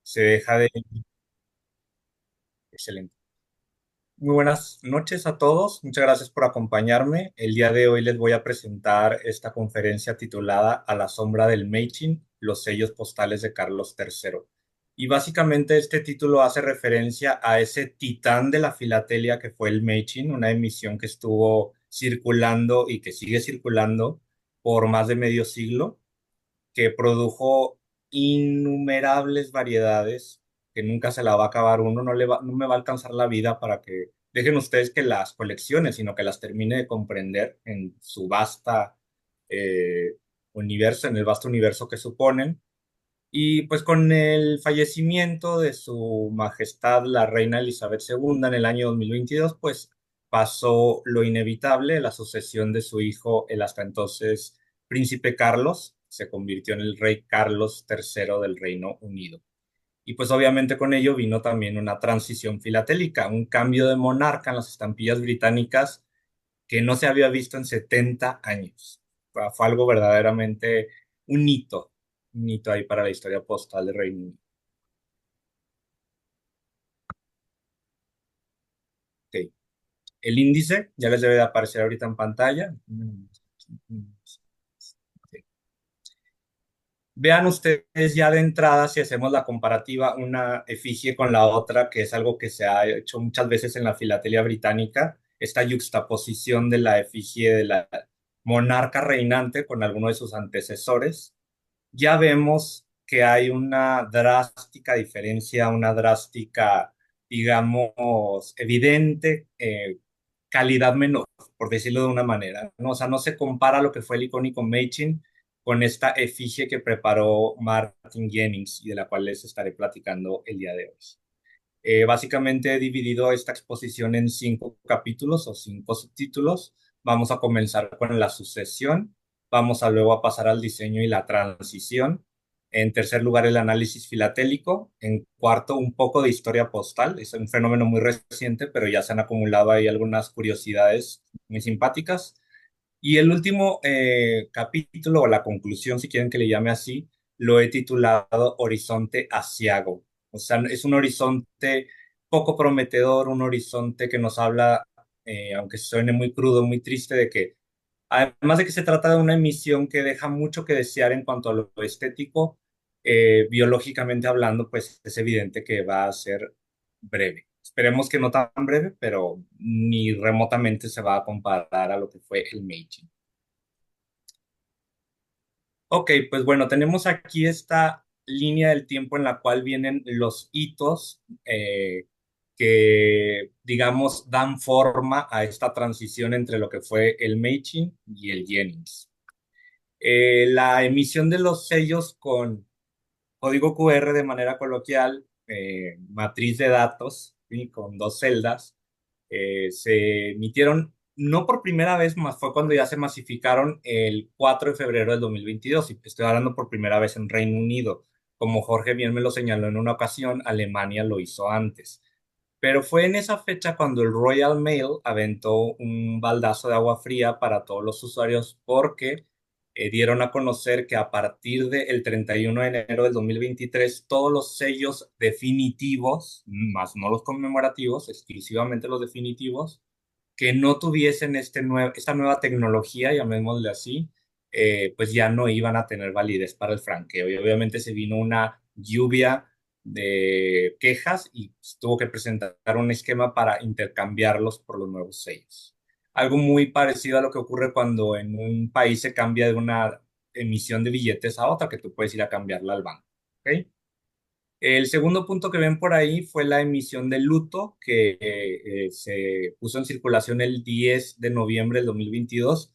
Se deja de... Excelente. Muy buenas noches a todos. Muchas gracias por acompañarme. El día de hoy les voy a presentar esta conferencia titulada A la sombra del Meichin, los sellos postales de Carlos III. Y básicamente este título hace referencia a ese titán de la filatelia que fue el Meichin, una emisión que estuvo circulando y que sigue circulando por más de medio siglo, que produjo innumerables variedades, que nunca se la va a acabar uno, no me va a alcanzar la vida para que dejen ustedes que las colecciones, sino que las termine de comprender en su vasta universo, en el vasto universo que suponen. Y pues con el fallecimiento de su majestad la reina Elizabeth II en el año 2022, pues pasó lo inevitable, la sucesión de su hijo, el hasta entonces príncipe Carlos, se convirtió en el rey Carlos III del Reino Unido. Y pues obviamente con ello vino también una transición filatélica, un cambio de monarca en las estampillas británicas que no se había visto en 70 años. Fue algo verdaderamente un hito, un hito ahí para la historia postal de Reino Unido. Ok. El índice ya les debe de aparecer ahorita en pantalla. Ok. Vean ustedes ya de entrada, si hacemos la comparativa, una efigie con la otra, que es algo que se ha hecho muchas veces en la filatelia británica, esta yuxtaposición de la efigie de la monarca reinante con alguno de sus antecesores. Ya vemos que hay una drástica diferencia, una drástica, digamos, evidente calidad menor, por decirlo de una manera, ¿no? O sea, no se compara lo que fue el icónico Meichin con esta efigie que preparó Martin Jennings y de la cual les estaré platicando el día de hoy. Básicamente he dividido esta exposición en 5 capítulos o 5 subtítulos. Vamos a comenzar con la sucesión, vamos a luego a pasar al diseño y la transición. En tercer lugar, el análisis filatélico. En cuarto, un poco de historia postal. Es un fenómeno muy reciente, pero ya se han acumulado ahí algunas curiosidades muy simpáticas. Y el último capítulo, o la conclusión, si quieren que le llame así, lo he titulado Horizonte Asiago. O sea, es un horizonte poco prometedor, un horizonte que nos habla, aunque suene muy crudo, muy triste, de que además de que se trata de una emisión que deja mucho que desear en cuanto a lo estético, biológicamente hablando, pues es evidente que va a ser breve. Esperemos que no tan breve, pero ni remotamente se va a comparar a lo que fue el Meiji. Ok, pues bueno, tenemos aquí esta línea del tiempo en la cual vienen los hitos que, digamos, dan forma a esta transición entre lo que fue el Meiji y el Jennings. La emisión de los sellos con código QR de manera coloquial, matriz de datos, ¿sí? Con dos celdas, se emitieron no por primera vez, más fue cuando ya se masificaron el 4 de febrero del 2022, y estoy hablando por primera vez en Reino Unido. Como Jorge bien me lo señaló en una ocasión, Alemania lo hizo antes. Pero fue en esa fecha cuando el Royal Mail aventó un baldazo de agua fría para todos los usuarios porque dieron a conocer que a partir del 31 de enero del 2023 todos los sellos definitivos, más no los conmemorativos, exclusivamente los definitivos, que no tuviesen esta nueva tecnología, llamémosle así, pues ya no iban a tener validez para el franqueo. Y obviamente se vino una lluvia de quejas y pues, tuvo que presentar un esquema para intercambiarlos por los nuevos sellos. Algo muy parecido a lo que ocurre cuando en un país se cambia de una emisión de billetes a otra, que tú puedes ir a cambiarla al banco. ¿Ok? El segundo punto que ven por ahí fue la emisión del luto que se puso en circulación el 10 de noviembre del 2022.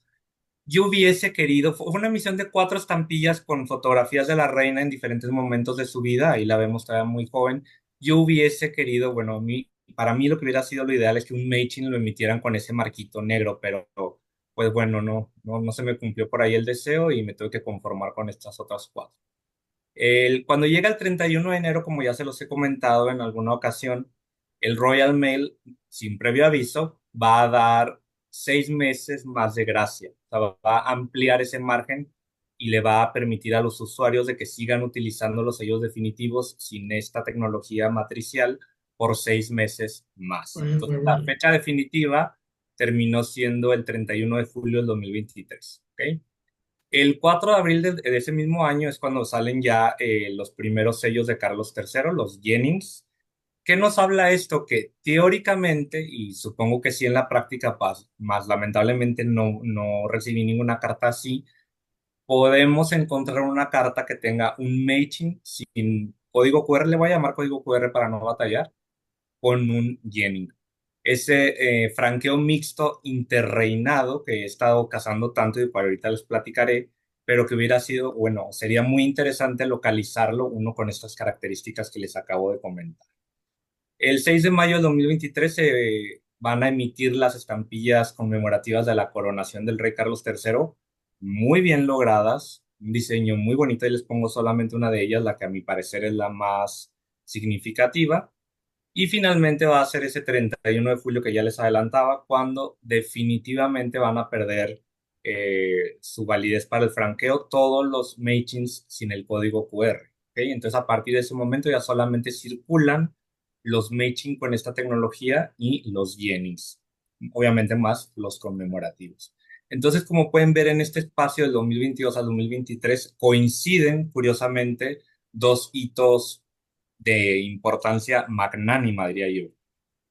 Yo hubiese querido, fue una emisión de 4 estampillas con fotografías de la reina en diferentes momentos de su vida, ahí la vemos todavía muy joven. Yo hubiese querido, bueno, para mí lo que hubiera sido lo ideal es que un Meichin lo emitieran con ese marquito negro, pero pues bueno, no se me cumplió por ahí el deseo y me tuve que conformar con estas otras 4. Cuando llega el 31 de enero, como ya se los he comentado en alguna ocasión, el Royal Mail, sin previo aviso, va a dar 6 meses más de gracia. O sea, va a ampliar ese margen y le va a permitir a los usuarios de que sigan utilizando los sellos definitivos sin esta tecnología matricial por 6 meses más. Oye, Entonces, la fecha definitiva terminó siendo el 31 de julio del 2023. ¿Ok? El 4 de abril de ese mismo año es cuando salen ya los primeros sellos de Carlos III, los Jennings. ¿Qué nos habla esto? Que teóricamente, y supongo que sí en la práctica, más lamentablemente no recibí ninguna carta así, podemos encontrar una carta que tenga un matching sin código QR, le voy a llamar código QR para no batallar, con un Jennings. Ese franqueo mixto interreinado que he estado cazando tanto y para ahorita les platicaré, pero que hubiera sido, bueno, sería muy interesante localizarlo uno con estas características que les acabo de comentar. El 6 de mayo de 2023 se van a emitir las estampillas conmemorativas de la coronación del rey Carlos III, muy bien logradas, un diseño muy bonito, y les pongo solamente una de ellas, la que a mi parecer es la más significativa. Y finalmente va a ser ese 31 de julio que ya les adelantaba, cuando definitivamente van a perder su validez para el franqueo todos los matchings sin el código QR. ¿Ok? Entonces, a partir de ese momento ya solamente circulan los matching con esta tecnología y los Jennings, obviamente más los conmemorativos. Entonces, como pueden ver en este espacio del 2022 al 2023, coinciden curiosamente dos hitos de importancia magnánima, diría yo.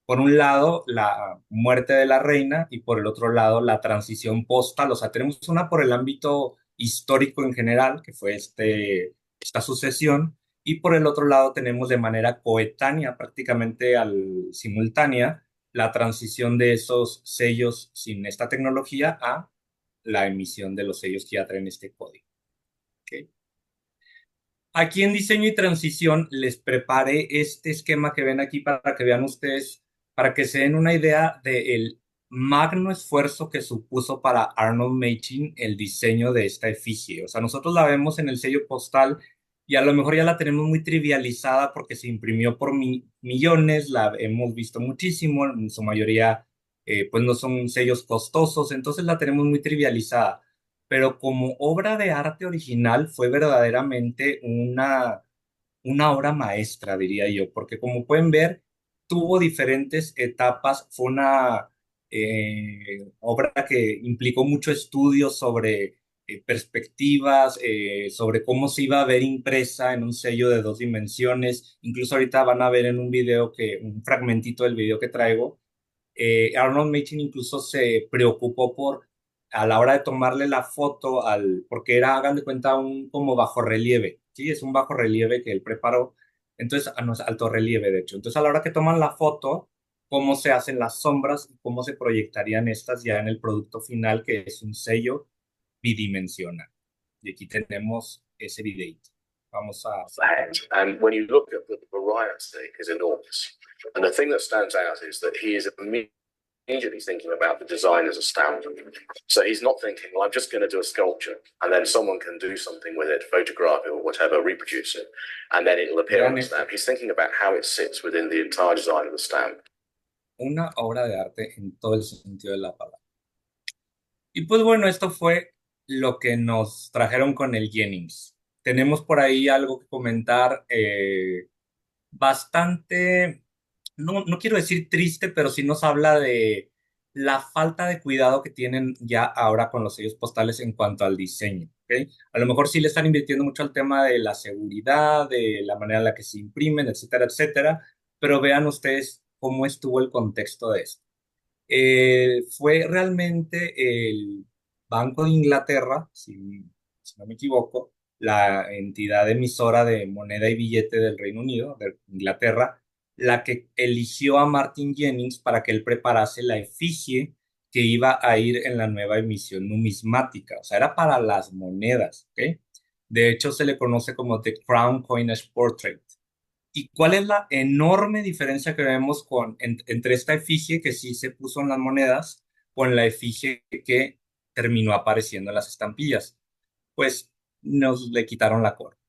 Por un lado, la muerte de la reina y por el otro lado, la transición postal. O sea, tenemos una por el ámbito histórico en general, que fue esta sucesión, y por el otro lado tenemos de manera coetánea, prácticamente simultánea, la transición de esos sellos sin esta tecnología a la emisión de los sellos que ya traen este código. ¿Ok? Aquí en diseño y transición les preparé este esquema que ven aquí para que vean ustedes, para que se den una idea del magno esfuerzo que supuso para Arnold Machin el diseño de esta efigie. O sea, nosotros la vemos en el sello postal y a lo mejor ya la tenemos muy trivializada porque se imprimió por millones, la hemos visto muchísimo, en su mayoría pues no son sellos costosos, entonces la tenemos muy trivializada, pero como obra de arte original fue verdaderamente una obra maestra, diría yo, porque como pueden ver, tuvo diferentes etapas, fue una obra que implicó mucho estudio sobre perspectivas, sobre cómo se iba a ver impresa en un sello de 2 dimensiones. Incluso ahorita van a ver en un video un fragmentito del video que traigo, Arnold Machin incluso se preocupó a la hora de tomarle la foto porque era, hagan de cuenta, un como bajo relieve, ¿sí? Es un bajo relieve que él preparó, entonces, no es alto relieve, de hecho. Entonces, a la hora que toman la foto, cómo se hacen las sombras y cómo se proyectarían estas ya en el producto final, que es un sello bidimensional. Y aquí tenemos ese videito. Vamos a... That. And when you look at the variety, is enormous. And the thing that stands out is that he is immediately thinking about the design as a stamp. So he's not thinking, well, I'm just going to do a sculpture and then someone can do something with it, photograph it or whatever, reproduce it, and then it'll appear on the stamp. He's thinking about how it sits within the entire design of the stamp. Una obra de arte en todo el sentido de la palabra. Y pues bueno, esto fue lo que nos trajeron con el Jennings. Tenemos por ahí algo que comentar bastante, no quiero decir triste, pero sí nos habla de la falta de cuidado que tienen ya ahora con los sellos postales en cuanto al diseño. ¿Ok? A lo mejor sí le están invirtiendo mucho al tema de la seguridad, de la manera en la que se imprimen, etcétera, etcétera, pero vean ustedes cómo estuvo el contexto de esto. Fue realmente el Banco de Inglaterra, si no me equivoco, la entidad emisora de moneda y billete del Reino Unido, de Inglaterra, la que eligió a Martin Jennings para que él preparase la efigie que iba a ir en la nueva emisión numismática. O sea, era para las monedas, ¿ok? De hecho, se le conoce como The Crown Coinage Portrait. ¿Y cuál es la enorme diferencia que vemos entre esta efigie que sí se puso en las monedas con la efigie que terminó apareciendo en las estampillas? Pues nos le quitaron la corona,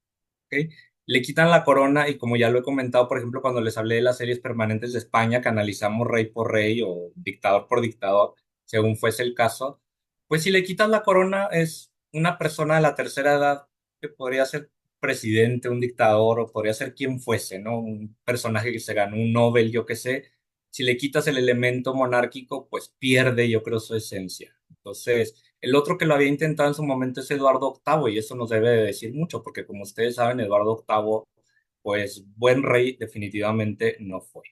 ¿ok? Le quitan la corona y como ya lo he comentado, por ejemplo, cuando les hablé de las series permanentes de España, que analizamos rey por rey o dictador por dictador, según fuese el caso, pues si le quitas la corona es una persona de la tercera edad que podría ser presidente, un dictador, o podría ser quien fuese, ¿no? Un personaje que se ganó un Nobel, yo qué sé. Si le quitas el elemento monárquico, pues pierde, yo creo, su esencia. Entonces, el otro que lo había intentado en su momento es Eduardo octavo, y eso nos debe de decir mucho, porque como ustedes saben, Eduardo octavo, pues buen rey definitivamente no fue.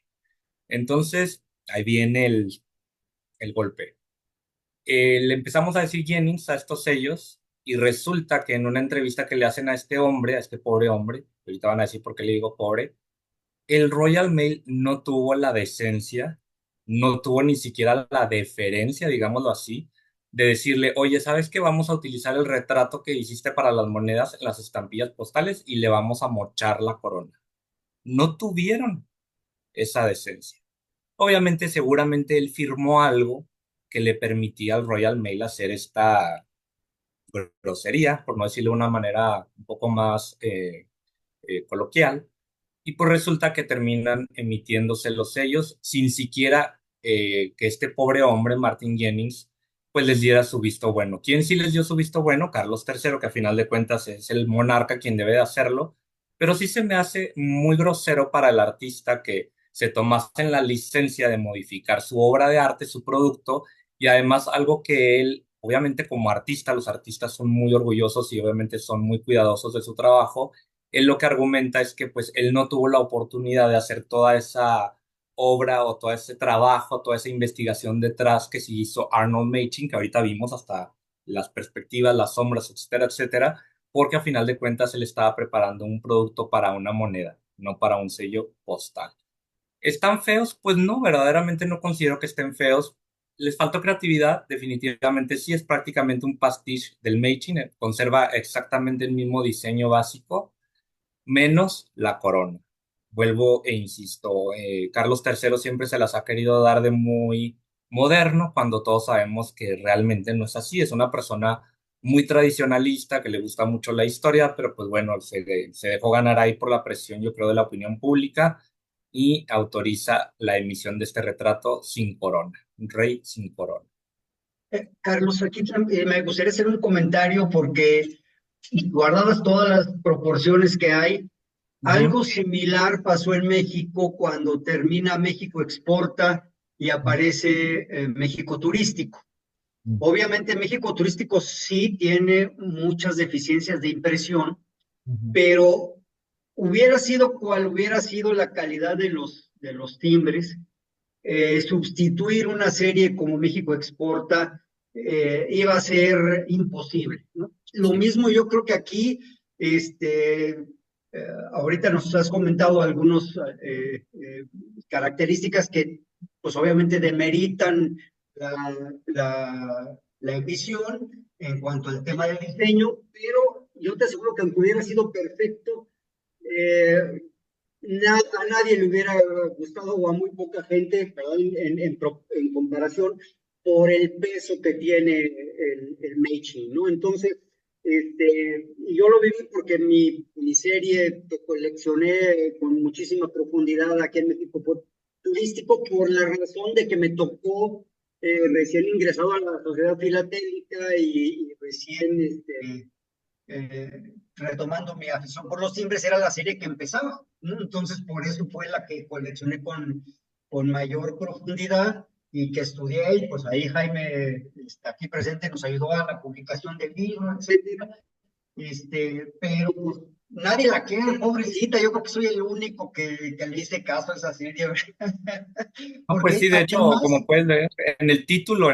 Entonces, ahí viene el golpe. Le empezamos a decir Jennings a estos sellos y resulta que en una entrevista que le hacen a este hombre, a este pobre hombre, ahorita van a decir por qué le digo pobre, el Royal Mail no tuvo la decencia, no tuvo ni siquiera la deferencia, digámoslo así, de decirle, oye, ¿sabes qué? Vamos a utilizar el retrato que hiciste para las monedas en las estampillas postales y le vamos a mochar la corona. No tuvieron esa decencia. Obviamente, seguramente él firmó algo que le permitía al Royal Mail hacer esta grosería, por no decirlo de una manera un poco más coloquial, y pues resulta que terminan emitiéndose los sellos sin siquiera que este pobre hombre, Martin Jennings, pues les diera su visto bueno. ¿Quién sí les dio su visto bueno? Carlos III, que a final de cuentas es el monarca quien debe de hacerlo, pero sí se me hace muy grosero para el artista que se tomase en la licencia de modificar su obra de arte, su producto, y además algo que él, obviamente como artista, los artistas son muy orgullosos y obviamente son muy cuidadosos de su trabajo. Él lo que argumenta es que pues él no tuvo la oportunidad de hacer toda esa obra o todo ese trabajo, toda esa investigación detrás que se hizo Arnold Machin, que ahorita vimos hasta las perspectivas, las sombras, etcétera, etcétera, porque a final de cuentas él estaba preparando un producto para una moneda, no para un sello postal. ¿Están feos? Pues no, verdaderamente no considero que estén feos. ¿Les faltó creatividad? Definitivamente sí, es prácticamente un pastiche del Machin, conserva exactamente el mismo diseño básico menos la corona. Vuelvo e insisto, Carlos III siempre se las ha querido dar de muy moderno cuando todos sabemos que realmente no es así. Es una persona muy tradicionalista, que le gusta mucho la historia, pero pues bueno, se dejó ganar ahí por la presión, yo creo, de la opinión pública y autoriza la emisión de este retrato sin corona, un rey sin corona. Carlos, aquí me gustaría hacer un comentario porque guardadas todas las proporciones que hay, Ujú, algo similar pasó en México cuando termina México Exporta y aparece México Turístico. Obviamente México Turístico sí tiene muchas deficiencias de impresión, ujú, pero hubiera sido cual hubiera sido la calidad de los timbres, sustituir una serie como México Exporta iba a ser imposible, ¿no? Lo sí. mismo yo creo que aquí, ahorita nos has comentado algunas características que pues obviamente demeritan la emisión en cuanto al tema del diseño, pero yo te aseguro que aunque hubiera sido perfecto, eh, a nadie le hubiera gustado o a muy poca gente, perdón, en comparación por el peso que tiene el Meiji, ¿no? Entonces, yo lo viví porque mi serie que coleccioné con muchísima profundidad aquí en México fue turístico por la razón de que me tocó recién ingresado a la sociedad filatélica y recién retomando mi afición por los timbres, era la serie que empezaba, ¿no? Entonces, por eso fue la que coleccioné con mayor profundidad y que estudié, y pues ahí Jaime, está aquí presente, nos ayudó a la publicación del libro, etcétera. Pero pues nadie la quiere, pobrecita, yo creo que soy el único que le hice caso a esa serie, No, pues porque sí, de hecho, además, como puedes ver, en el título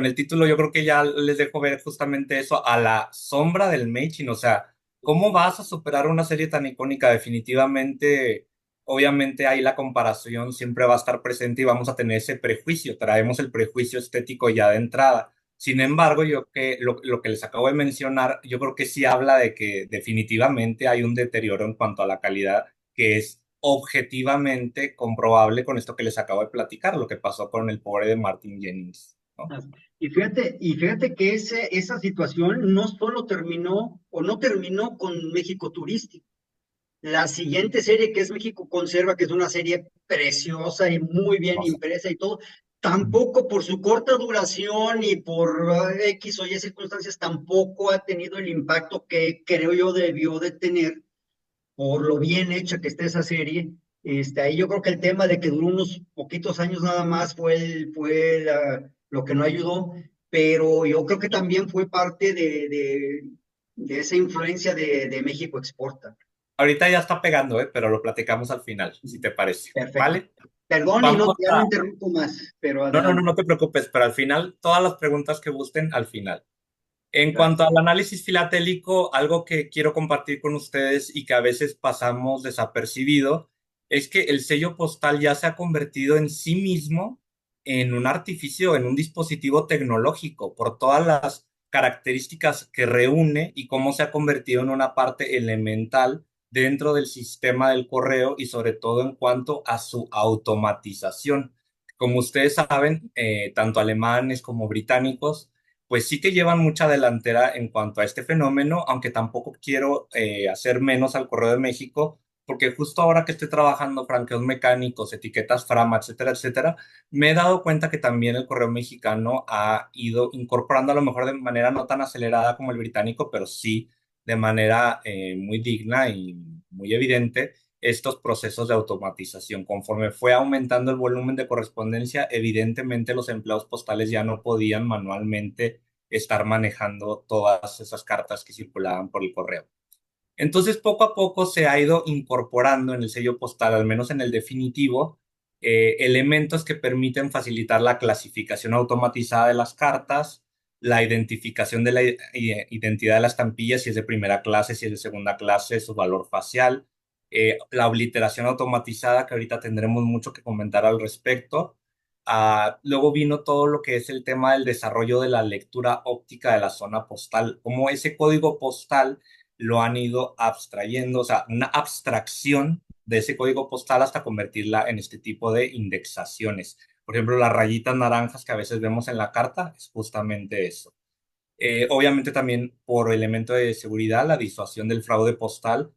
yo creo que ya les dejo ver justamente eso, a la sombra del Meichin, o sea, ¿cómo vas a superar una serie tan icónica? Definitivamente, obviamente ahí la comparación siempre va a estar presente y vamos a tener ese prejuicio, traemos el prejuicio estético ya de entrada. Sin embargo, yo que lo que les acabo de mencionar, yo creo que sí habla de que definitivamente hay un deterioro en cuanto a la calidad que es objetivamente comprobable con esto que les acabo de platicar, lo que pasó con el pobre de Martin Jennings, ¿no? y fíjate que esa situación no solo terminó o no terminó con México Turístico. La siguiente serie que es México Conserva, que es una serie preciosa y muy bien No sé. impresa y todo, tampoco por su corta duración y por X o Y circunstancias, tampoco ha tenido el impacto que creo yo debió de tener por lo bien hecha que está esa serie. Ahí yo creo que el tema de que duró unos poquitos años nada más lo que no ayudó, pero yo creo que también fue parte de esa influencia de México Exporta. Ahorita ya está pegando, pero lo platicamos al final, si te parece. Perfecto. ¿Vale? Perdón y no, Vamos ya no a... interrumpo más, pero No, no, no, adelante. no te preocupes, pero al final, todas las preguntas que gusten, al final. En cuanto Gracias. al análisis filatélico, algo que quiero compartir con ustedes y que a veces pasamos desapercibido es que el sello postal ya se ha convertido en sí mismo en un artificio, en un dispositivo tecnológico, por todas las características que reúne y cómo se ha convertido en una parte elemental dentro del sistema del correo y sobre todo en cuanto a su automatización. Como ustedes saben, tanto alemanes como británicos pues sí que llevan mucha delantera en cuanto a este fenómeno, aunque tampoco quiero hacer menos al Correo de México, porque justo ahora que estoy trabajando franqueos mecánicos, etiquetas Frama, etcétera, etcétera, me he dado cuenta que también el Correo mexicano ha ido incorporando a lo mejor de manera no tan acelerada como el británico, pero sí de manera muy digna y muy evidente estos procesos de automatización. Conforme fue aumentando el volumen de correspondencia, evidentemente los empleados postales ya no podían manualmente estar manejando todas esas cartas que circulaban por el correo. Entonces, poco a poco se ha ido incorporando en el sello postal, al menos en el definitivo, elementos que permiten facilitar la clasificación automatizada de las cartas, la identificación de la identidad de las estampillas, si es de primera clase, si es de segunda clase, su valor facial, la obliteración automatizada, que ahorita tendremos mucho que comentar al respecto. Luego vino todo lo que es el tema del desarrollo de la lectura óptica de la zona postal, como ese código postal lo han ido abstrayendo, o sea, una abstracción de ese código postal hasta convertirla en este tipo de indexaciones. Por ejemplo, las rayitas naranjas que a veces vemos en la carta es justamente eso. Obviamente también por elemento de seguridad, la disuasión del fraude postal.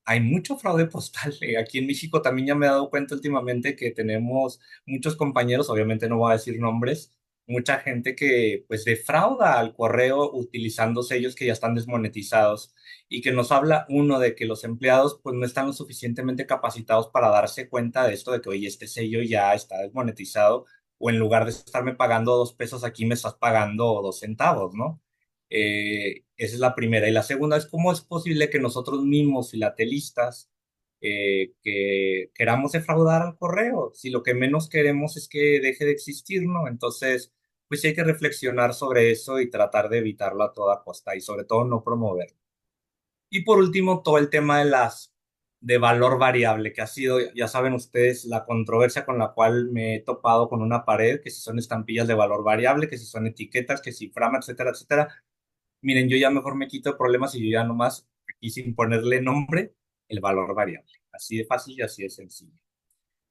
Hay mucho fraude postal. Aquí en México también ya me he dado cuenta últimamente que tenemos muchos compañeros, obviamente no voy a decir nombres, mucha gente que pues defrauda al correo utilizando sellos que ya están desmonetizados y que nos habla uno de que los empleados pues no están lo suficientemente capacitados para darse cuenta de esto de que oye, este sello ya está desmonetizado o en lugar de estarme pagando 2 pesos aquí me estás pagando 2 centavos, ¿no? Esa es la primera. Y la segunda es cómo es posible que nosotros mismos, filatelistas, que queramos defraudar al correo, si lo que menos queremos es que deje de existir, ¿no? Entonces, pues sí hay que reflexionar sobre eso y tratar de evitarlo a toda costa y sobre todo no promoverlo. Y por último, todo el tema de valor variable, que ha sido, ya saben ustedes, la controversia con la cual me he topado con una pared, que si son estampillas de valor variable, que si son etiquetas, que si frama, etcétera, etcétera. Miren, yo ya mejor me quito problemas y yo ya nomás aquí sin ponerle nombre, el valor variable. Así de fácil y así de sencillo.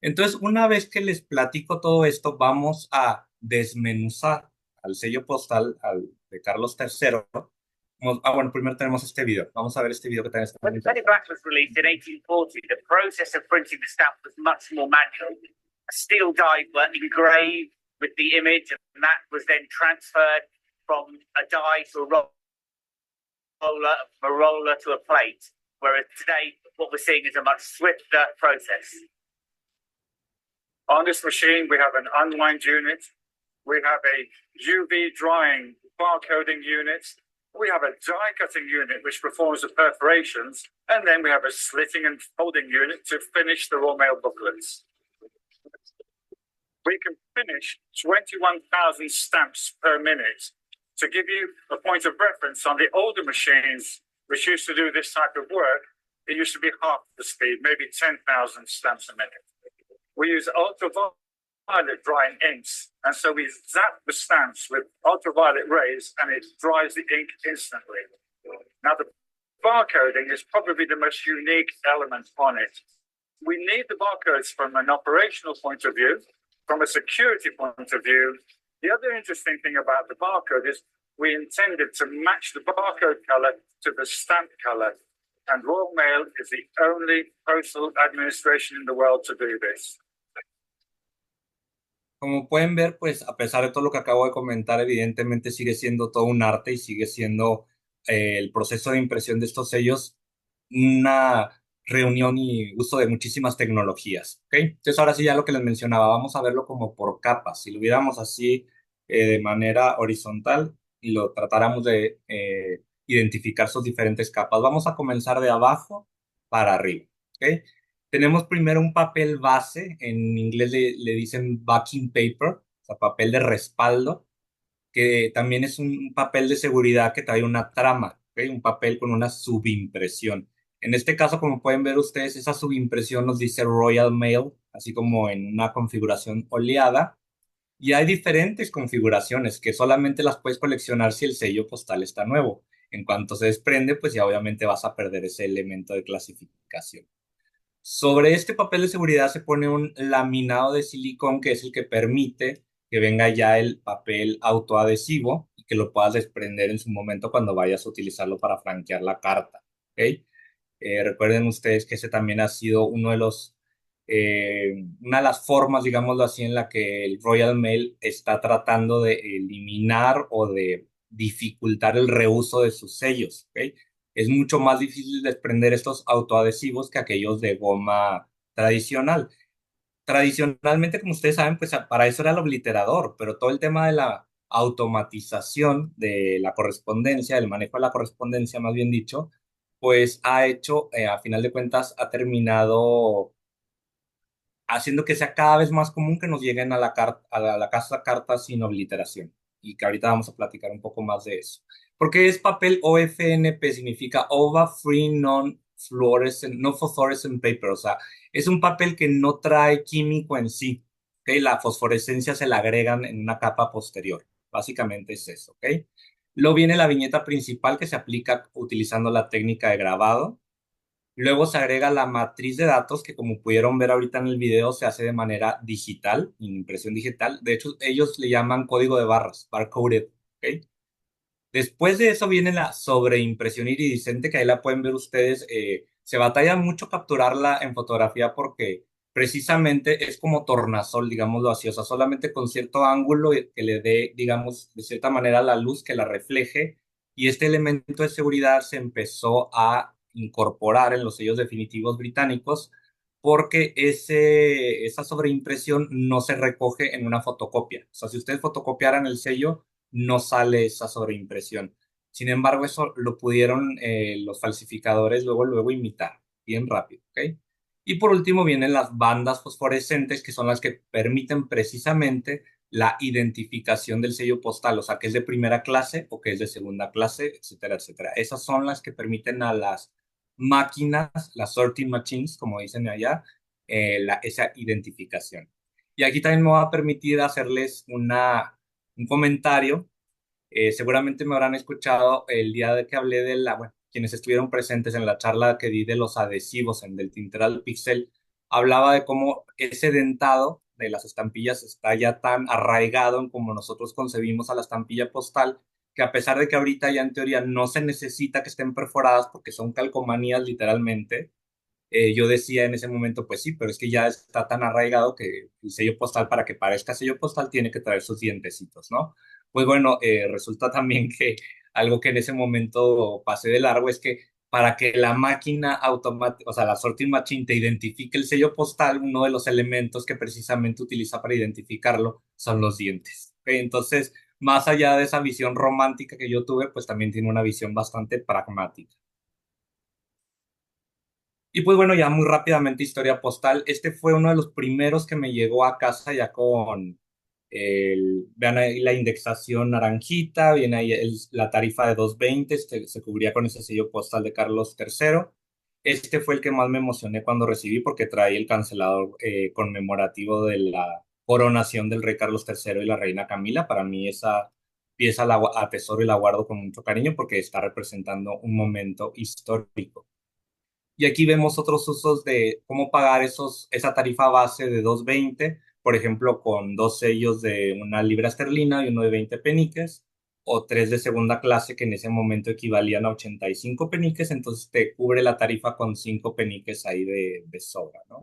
Entonces, una vez que les platico todo esto, vamos a desmenuzar al sello postal de Carlos III. Bueno, primero tenemos este video. Vamos a ver este video que también está muy When Penny interesante. Black was released in 1840, the process of printing the stamp was much more manual. A steel die were engraved with the image, and that was then transferred from a die to a roller, from a roller to a plate. Whereas today, what we're seeing is a much swifter process. On this machine, we have an unwind unit. We have a UV drying barcoding unit. We have a die cutting unit, which performs the perforations. And then we have a slitting and folding unit to finish the raw mail booklets. We can finish 21,000 stamps per minute. To give you a point of reference, on the older machines, which used to do this type of work, it used to be half the speed, maybe 10,000 stamps a minute. We use ultraviolet drying inks, and so we zap the stamps with ultraviolet rays, and it dries the ink instantly. Now, the barcoding is probably the most unique element on it. We need the barcodes from an operational point of view, from a security point of view. The other interesting thing about the barcode is we intended to match the barcode color to the stamp color, and Royal Mail is the only postal administration in the world to do this. Como pueden ver, pues a pesar de todo lo que acabo de comentar, evidentemente sigue siendo todo un arte y sigue siendo el proceso de impresión de estos sellos una reunión y uso de muchísimas tecnologías, ¿ok? Entonces ahora sí ya lo que les mencionaba, vamos a verlo como por capas. Si lo viéramos así de manera horizontal y lo tratáramos de identificar sus diferentes capas, vamos a comenzar de abajo para arriba, ¿ok? Tenemos primero un papel base, en inglés le dicen backing paper, o sea, papel de respaldo, que también es un papel de seguridad que trae una trama, ¿ok? Un papel con una subimpresión. En este caso, como pueden ver ustedes, esa subimpresión nos dice Royal Mail, así como en una configuración oleada. Y hay diferentes configuraciones que solamente las puedes coleccionar si el sello postal está nuevo. En cuanto se desprende, pues ya obviamente vas a perder ese elemento de clasificación. Sobre este papel de seguridad se pone un laminado de silicón que es el que permite que venga ya el papel autoadhesivo y que lo puedas desprender en su momento cuando vayas a utilizarlo para franquear la carta. ¿Ok? Recuerden ustedes que ese también ha sido una de las formas, digámoslo así, en la que el Royal Mail está tratando de eliminar o de dificultar el reuso de sus sellos. ¿Ok? Es mucho más difícil desprender estos autoadhesivos que aquellos de goma tradicional. Tradicionalmente, como ustedes saben, pues para eso era el obliterador, pero todo el tema de la automatización de la correspondencia, del manejo de la correspondencia, más bien dicho, pues ha hecho, a final de cuentas, ha terminado haciendo que sea cada vez más común que nos lleguen a la casa cartas sin obliteración. Y que ahorita vamos a platicar un poco más de eso. Porque es papel OFNP, significa OVA Free Non-Fluorescent, No Phosphorescent Paper, o sea, es un papel que no trae químico en sí. ¿Ok? La fosforescencia se la agregan en una capa posterior. Básicamente es eso, ¿ok? Luego viene la viñeta principal que se aplica utilizando la técnica de grabado. Luego se agrega la matriz de datos que como pudieron ver ahorita en el video se hace de manera digital, en impresión digital. De hecho, ellos le llaman código de barras, barcoded. ¿Ok? Después de eso viene la sobreimpresión iridiscente, que ahí la pueden ver ustedes. Se batalla mucho capturarla en fotografía porque precisamente es como tornasol, digámoslo así. O sea, solamente con cierto ángulo que le dé, digamos, de cierta manera la luz que la refleje. Y este elemento de seguridad se empezó a incorporar en los sellos definitivos británicos porque esa sobreimpresión no se recoge en una fotocopia. O sea, si ustedes fotocopiaran el sello, no sale esa sobreimpresión. Sin embargo, eso lo pudieron los falsificadores luego imitar, bien rápido, ¿ok? Y por último vienen las bandas fosforescentes, que son las que permiten precisamente la identificación del sello postal, o sea, que es de primera clase o que es de segunda clase, etcétera, etcétera. Esas son las que permiten a las máquinas, las sorting machines, como dicen allá, esa identificación. Y aquí también me va a permitir hacerles un comentario. Seguramente me habrán escuchado el día de que hablé bueno, quienes estuvieron presentes en la charla que di de los adhesivos en del tintero pixel, hablaba de cómo ese dentado de las estampillas está ya tan arraigado en como nosotros concebimos a la estampilla postal, que a pesar de que ahorita ya en teoría no se necesita que estén perforadas porque son calcomanías literalmente, yo decía en ese momento, pues sí, pero es que ya está tan arraigado que el sello postal, para que parezca sello postal, tiene que traer sus dientecitos, ¿no? Pues bueno, resulta también que algo que en ese momento pasé de largo es que para que la máquina automática, o sea, la sorting machine te identifique el sello postal, uno de los elementos que precisamente utiliza para identificarlo son los dientes. ¿Ok? Entonces, más allá de esa visión romántica que yo tuve, pues también tiene una visión bastante pragmática. Y pues bueno, ya muy rápidamente historia postal. Este fue uno de los primeros que me llegó a casa ya con vean ahí la indexación naranjita, viene ahí la tarifa de 220, se cubría con ese sello postal de Carlos III. Este fue el que más me emocioné cuando recibí porque traía el cancelador conmemorativo de la coronación del rey Carlos III y la reina Camila. Para mí esa pieza la atesoro y la guardo con mucho cariño porque está representando un momento histórico. Y aquí vemos otros usos de cómo pagar esa tarifa base de 220, por ejemplo, con dos sellos de una libra esterlina y uno de 20 peniques, o tres de segunda clase que en ese momento equivalían a 85 peniques, entonces te cubre la tarifa con 5 peniques ahí de sobra, ¿no?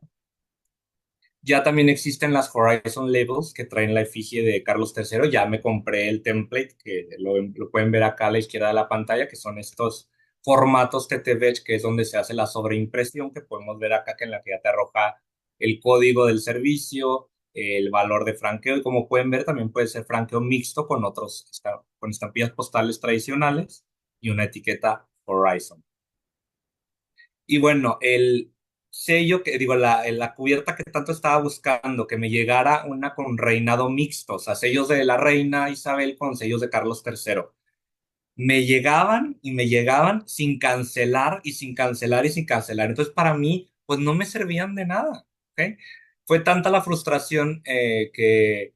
Ya también existen las Horizon Labels que traen la efigie de Carlos III. Ya me compré el template, que lo pueden ver acá a la izquierda de la pantalla, que son estos formatos TTVEC, que es donde se hace la sobreimpresión, que podemos ver acá, que en la que ya te arroja el código del servicio, el valor de franqueo, y como pueden ver, también puede ser franqueo mixto con con estampillas postales tradicionales y una etiqueta Horizon. Y bueno, el sello que, digo, la cubierta que tanto estaba buscando, que me llegara una con reinado mixto, o sea, sellos de la reina Isabel con sellos de Carlos III. Me llegaban y me llegaban sin cancelar y sin cancelar y sin cancelar. Entonces, para mí, pues no me servían de nada, ¿ok? Fue tanta la frustración que,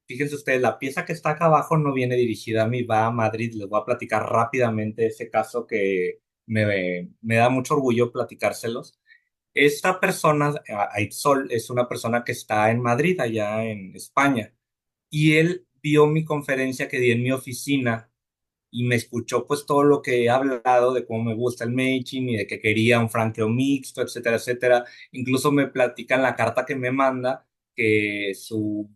fíjense ustedes, la pieza que está acá abajo no viene dirigida a mí, va a Madrid. Les voy a platicar rápidamente ese caso que me da mucho orgullo platicárselos. Esta persona, Aitzol, es una persona que está en Madrid, allá en España, y él vio mi conferencia que di en mi oficina y me escuchó pues todo lo que he hablado de cómo me gusta el matching y de que quería un franqueo mixto, etcétera, etcétera. Incluso me platica en la carta que me manda que su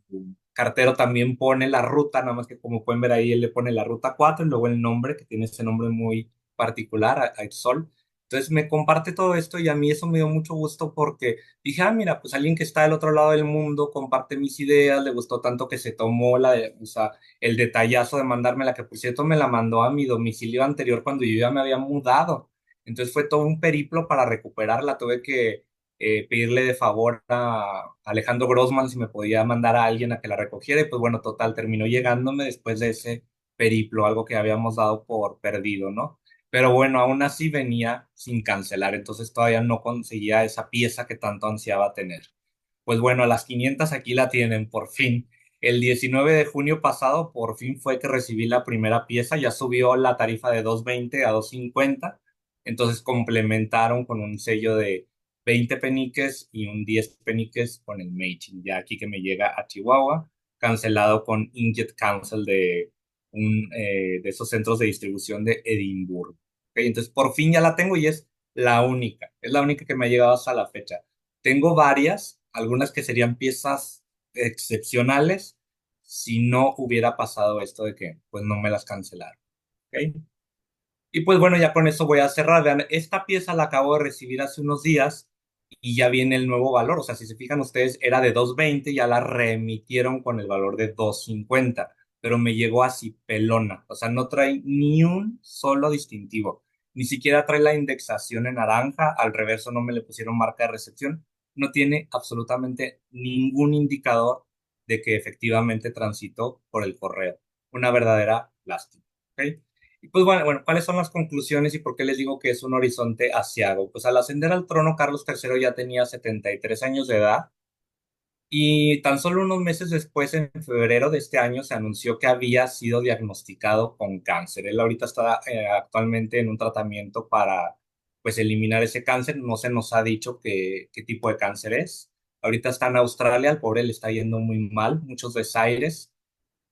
cartero también pone la ruta, nada más que como pueden ver ahí, él le pone la ruta 4 y luego el nombre, que tiene ese nombre muy particular, Sol. Entonces me comparte todo esto y a mí eso me dio mucho gusto porque dije, ah, mira, pues alguien que está del otro lado del mundo comparte mis ideas, le gustó tanto que se tomó o sea, el detallazo de mandármela, que por cierto me la mandó a mi domicilio anterior cuando yo ya me había mudado. Entonces fue todo un periplo para recuperarla. Tuve que pedirle de favor a Alejandro Grossman si me podía mandar a alguien a que la recogiera. Y pues bueno, total, terminó llegándome después de ese periplo, algo que habíamos dado por perdido, ¿no? Pero bueno, aún así venía sin cancelar, entonces todavía no conseguía esa pieza que tanto ansiaba tener. Pues bueno, a las 500 aquí la tienen, por fin. El 19 de junio pasado, por fin fue que recibí la primera pieza, ya subió la tarifa de 220 a 250, entonces complementaron con un sello de 20 peniques y un 10 peniques con el matching, ya aquí que me llega a Chihuahua, cancelado con Inkjet Cancel de esos centros de distribución de Edimburgo. Ok, entonces por fin ya la tengo y es la única que me ha llegado hasta la fecha. Tengo varias, algunas que serían piezas excepcionales si no hubiera pasado esto de que pues no me las cancelaron. ¿Ok? Y pues bueno, ya con eso voy a cerrar. Vean, esta pieza la acabo de recibir hace unos días y ya viene el nuevo valor. O sea, si se fijan ustedes, era de 220, ya la reemitieron con el valor de 250, pero me llegó así pelona. O sea, no trae ni un solo distintivo. Ni siquiera trae la indexación en naranja. Al reverso no me le pusieron marca de recepción. No tiene absolutamente ningún indicador de que efectivamente transitó por el correo. Una verdadera lástima. ¿Ok? Y pues bueno, ¿cuáles son las conclusiones y por qué les digo que es un horizonte aciago? Pues al ascender al trono, Carlos III ya tenía 73 años de edad y tan solo unos meses después, en febrero de este año, se anunció que había sido diagnosticado con cáncer. Él ahorita está actualmente en un tratamiento para pues eliminar ese cáncer. No se nos ha dicho qué tipo de cáncer es. Ahorita está en Australia, al pobre le está yendo muy mal, muchos desaires.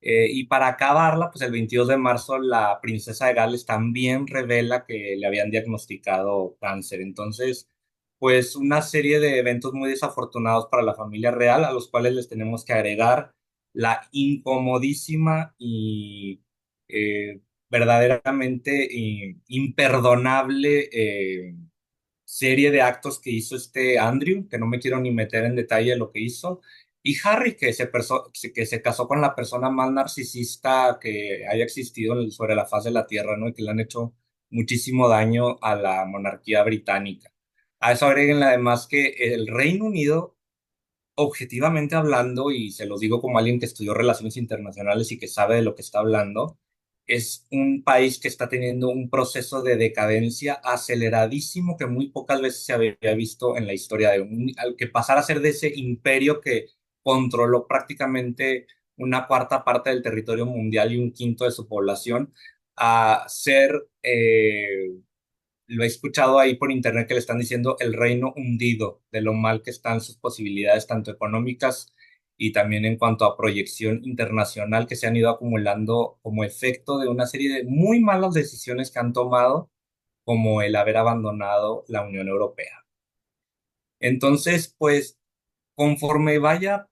Y para acabarla, pues el 22 de marzo la princesa de Gales también revela que le habían diagnosticado cáncer. Entonces, pues una serie de eventos muy desafortunados para la familia real, a los cuales les tenemos que agregar la incomodísima y verdaderamente imperdonable serie de actos que hizo este Andrew, que no me quiero ni meter en detalle de lo que hizo, y Harry, que se casó con la persona más narcisista que haya existido sobre la faz de la Tierra, ¿no? Y que le han hecho muchísimo daño a la monarquía británica. A eso agreguen además que el Reino Unido, objetivamente hablando, y se los digo como alguien que estudió relaciones internacionales y que sabe de lo que está hablando, es un país que está teniendo un proceso de decadencia aceleradísimo que muy pocas veces se había visto en la historia al que pasar a ser de ese imperio que controló prácticamente una cuarta parte del territorio mundial y un quinto de su población, a ser lo he escuchado ahí por internet que le están diciendo el reino hundido, de lo mal que están sus posibilidades, tanto económicas y también en cuanto a proyección internacional que se han ido acumulando como efecto de una serie de muy malas decisiones que han tomado, como el haber abandonado la Unión Europea. Entonces, pues conforme vaya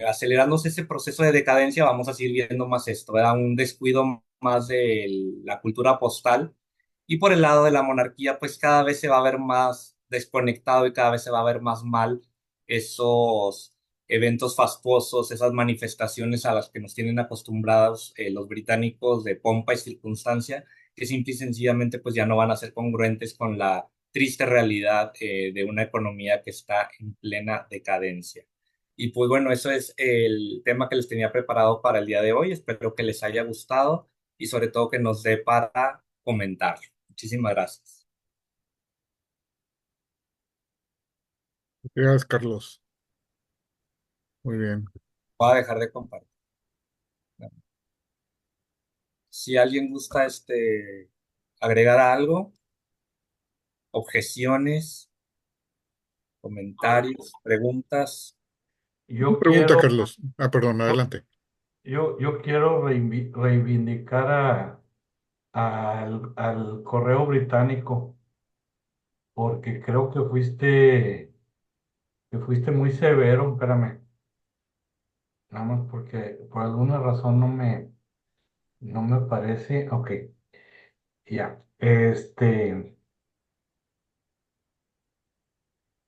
acelerándose ese proceso de decadencia, vamos a seguir viendo más esto, ¿verdad? Un descuido más de la cultura postal. Y por el lado de la monarquía, pues cada vez se va a ver más desconectado y cada vez se va a ver más mal esos eventos fastuosos, esas manifestaciones a las que nos tienen acostumbrados los británicos de pompa y circunstancia, que simple y sencillamente pues ya no van a ser congruentes con la triste realidad de una economía que está en plena decadencia. Y pues bueno, eso es el tema que les tenía preparado para el día de hoy. Espero que les haya gustado y sobre todo que nos dé para comentar. Muchísimas gracias. Gracias, Carlos. Muy bien. Voy a dejar de compartir. Si alguien gusta agregar algo, objeciones, comentarios, preguntas. Una pregunta, Carlos. Ah, perdón, adelante. Yo quiero reivindicar al correo británico porque creo que fuiste muy severo, espérame, nada más porque por alguna razón no me parece, ok, ya,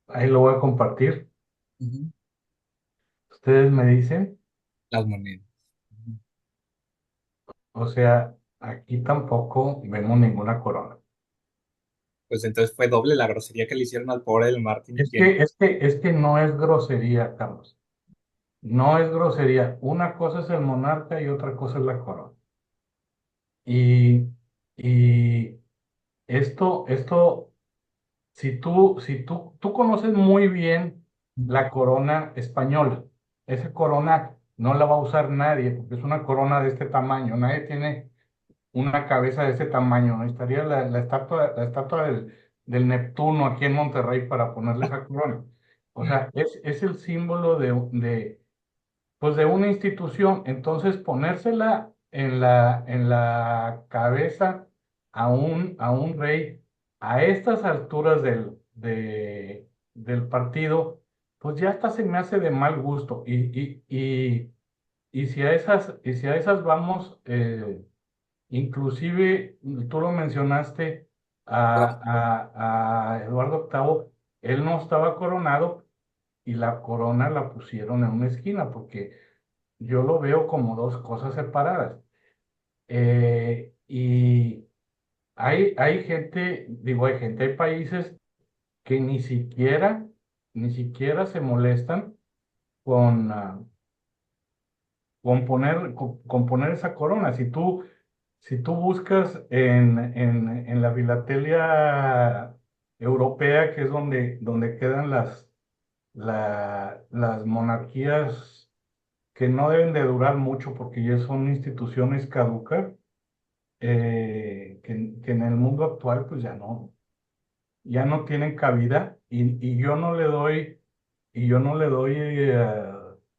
ahí lo voy a compartir, Ujú. ustedes me dicen, Las monedas. o sea, aquí tampoco vemos ninguna corona. Pues entonces fue doble la grosería que le hicieron al pobre del Martin. Es que, es que, es que no es grosería, Carlos. No es grosería. Una cosa es el monarca y otra cosa es la corona. Y, y esto, si tú conoces muy bien la corona española, esa corona no la va a usar nadie, porque es una corona de este tamaño. Nadie tiene una cabeza de ese tamaño. ¿No? Estaría la estatua del Neptuno aquí en Monterrey para ponerle esa corona. O sea, es el símbolo pues de una institución, entonces ponérsela en la cabeza a un rey a estas alturas del partido, pues ya hasta se me hace de mal gusto. Y si a esas vamos, inclusive tú lo mencionaste a Eduardo octavo, él no estaba coronado y la corona la pusieron en una esquina porque yo lo veo como dos cosas separadas. Y hay gente, digo, hay países que ni siquiera se molestan con, con poner esa corona. Si tú buscas en la filatelia europea, que es donde quedan las monarquías que no deben de durar mucho porque ya son instituciones caducas, que en el mundo actual pues ya no tienen cabida y yo no le doy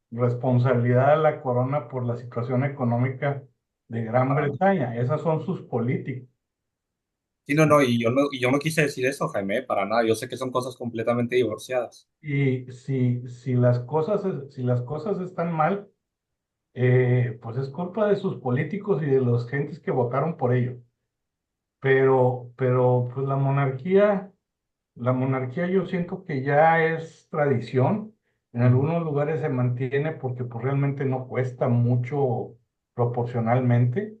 responsabilidad a la corona por la situación económica de Gran Bretaña. Esas son sus políticas. Sí, no, no, y yo no quise decir eso, Jaime, para nada. Yo sé que son cosas completamente divorciadas. Y si las cosas están mal, pues es culpa de sus políticos y de las gentes que votaron por ellos. Pero pues la monarquía yo siento que ya es tradición. En algunos lugares se mantiene porque pues realmente no cuesta mucho proporcionalmente.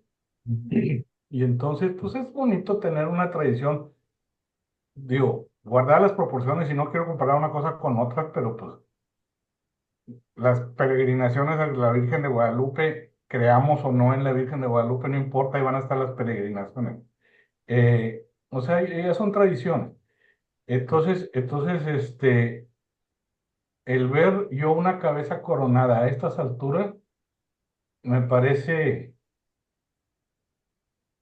Y entonces pues es bonito tener una tradición, digo, guardar las proporciones y no quiero comparar una cosa con otra, pero pues las peregrinaciones a la Virgen de Guadalupe, creamos o no en la Virgen de Guadalupe, no importa, ahí van a estar las peregrinaciones. O sea, ellas son tradiciones. Entonces, el ver yo una cabeza coronada a estas alturas, me parece,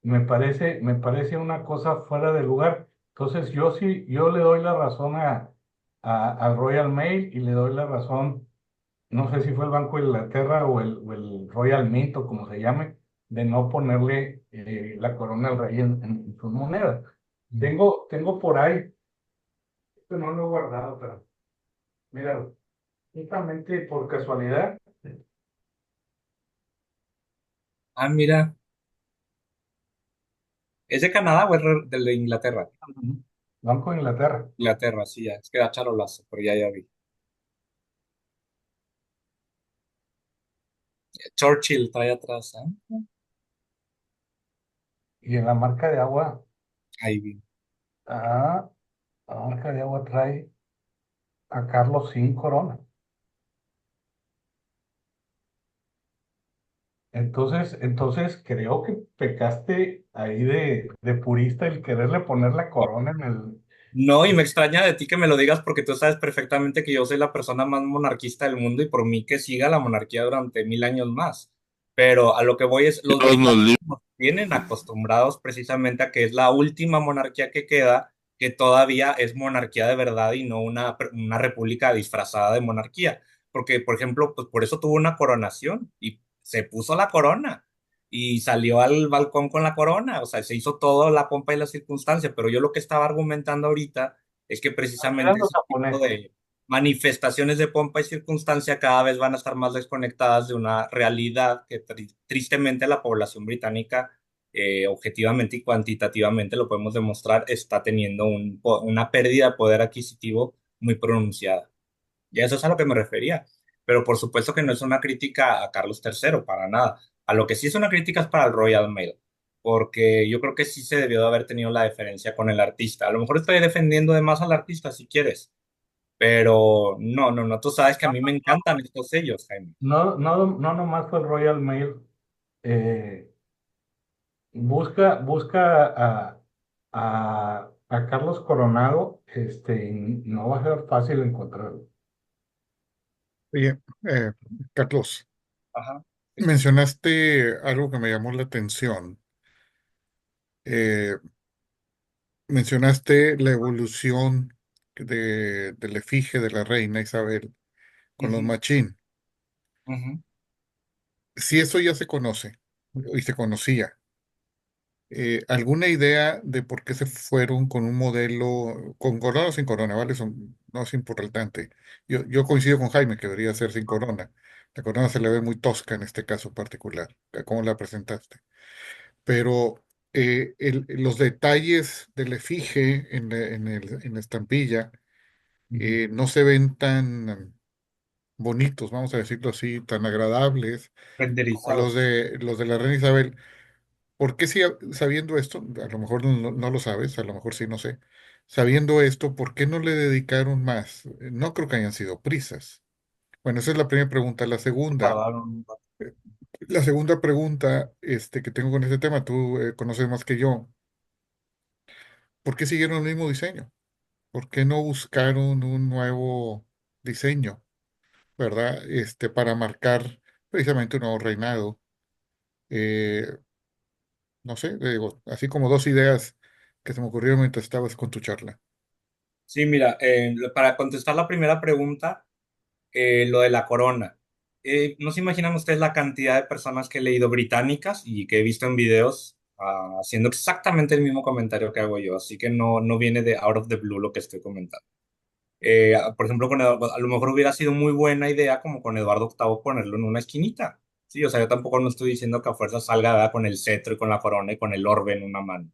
me parece una cosa fuera de lugar. Entonces, yo le doy la razón al Royal Mail y le doy la razón, no sé si fue el Banco de Inglaterra o el Royal Mint o como se llame, de no ponerle la corona al rey en sus monedas. Tengo por ahí, esto no lo he guardado, pero mira, Justamente por casualidad. Ah, mira, ¿es de Canadá o es de Inglaterra? Ujú. Banco de Inglaterra. Inglaterra, sí, ya, es que da charolazo, pero ya vi. Churchill trae atrás, ¿eh? Y en la marca de agua, Ahí vi. ah, la marca de agua trae a Carlos sin corona. Entonces creo que pecaste ahí de purista el quererle poner la corona en el... No, y me extraña de ti que me lo digas porque tú sabes perfectamente que yo soy la persona más monarquista del mundo y por mí que siga la monarquía durante 1000 años más. Pero a lo que voy es, los británicos nos tienen acostumbrados precisamente a que es la última monarquía que queda, que todavía es monarquía de verdad y no una república disfrazada de monarquía. Porque, por ejemplo, pues por eso tuvo una coronación y se puso la corona y salió al balcón con la corona, o sea, se hizo todo la pompa y la circunstancia, pero yo lo que estaba argumentando ahorita es que Eran precisamente los ese tipo japoneses. de manifestaciones de pompa y circunstancia cada vez van a estar más desconectadas de una realidad que tristemente la población británica, objetivamente y cuantitativamente, lo podemos demostrar, está teniendo una pérdida de poder adquisitivo muy pronunciada. Y a eso es a lo que me refería. Pero por supuesto que no es una crítica a Carlos III, para nada. A lo que sí es una crítica es para el Royal Mail, porque yo creo que sí se debió de haber tenido la deferencia con el artista. A lo mejor estoy defendiendo de más al artista si quieres, pero no, no, no, tú sabes que a mí me encantan estos sellos, Jaime. No, no, no nomás fue el Royal Mail. eh, busca a Carlos Coronado, y no va a ser fácil encontrarlo. Oye, Carlos, Ajá. mencionaste algo que me llamó la atención. Eh, Mencionaste la evolución del efigie de la reina Isabel con los Ujú, machín. ujú, Si eso ya se conoce y se conocía, ¿alguna idea de por qué se fueron con un modelo con corona o sin corona? ¿Vale? No es importante. Yo coincido con Jaime que debería ser sin corona. La corona se le ve muy tosca en este caso particular, como la presentaste. Pero los detalles del efigie en la estampilla Ujú. no se ven tan bonitos, vamos a decirlo así, tan agradables como renderizados. los de la reina Isabel. ¿Por qué sabiendo esto? A lo mejor no lo sabes, a lo mejor sí, no sé. Sabiendo esto, ¿por qué no le dedicaron más? No creo que hayan sido prisas. Bueno, esa es la primera pregunta. Tardaron. La segunda pregunta que tengo con este tema, tú conoces más que yo. ¿Por qué siguieron el mismo diseño? ¿Por qué no buscaron un nuevo diseño, verdad? Para marcar precisamente un nuevo reinado. Eh, no sé, digo, así como dos ideas que se me ocurrieron mientras estabas con tu charla. Sí, mira, para contestar la primera pregunta, lo de la corona. No se imaginan ustedes la cantidad de personas que he leído británicas y que he visto en videos haciendo exactamente el mismo comentario que hago yo, así que no, no viene de out of the blue lo que estoy comentando. Por ejemplo, a lo mejor hubiera sido muy buena idea como con Eduardo VIII ponerlo en una esquinita. Sí, o sea, yo tampoco no estoy diciendo que a fuerza salga, ¿verdad?, con el cetro y con la corona y con el orbe en una mano.